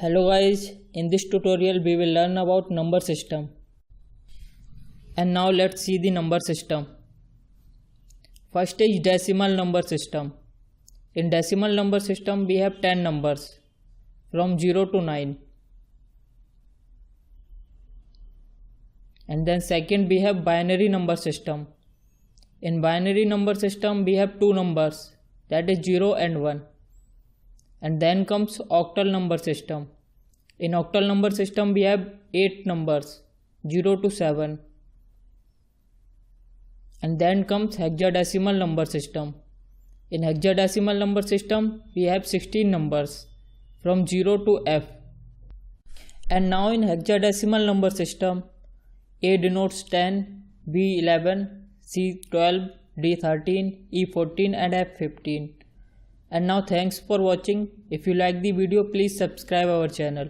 Hello guys, in this tutorial we will learn about number system. And now let's see the number system. First is decimal number system. In decimal number system we have 10 numbers from 0 to 9. And then second we have binary number system. In binary number system we have 2 numbers, that is 0 and 1. And then comes octal number system. In octal number system we have 8 numbers 0 to 7. And then comes hexadecimal number system. In hexadecimal number system we have 16 numbers from 0 to F. And now in hexadecimal number system, A denotes 10, B 11, C 12, D 13, E 14 and F 15. And now thanks for watching. If you like the video, please subscribe our channel.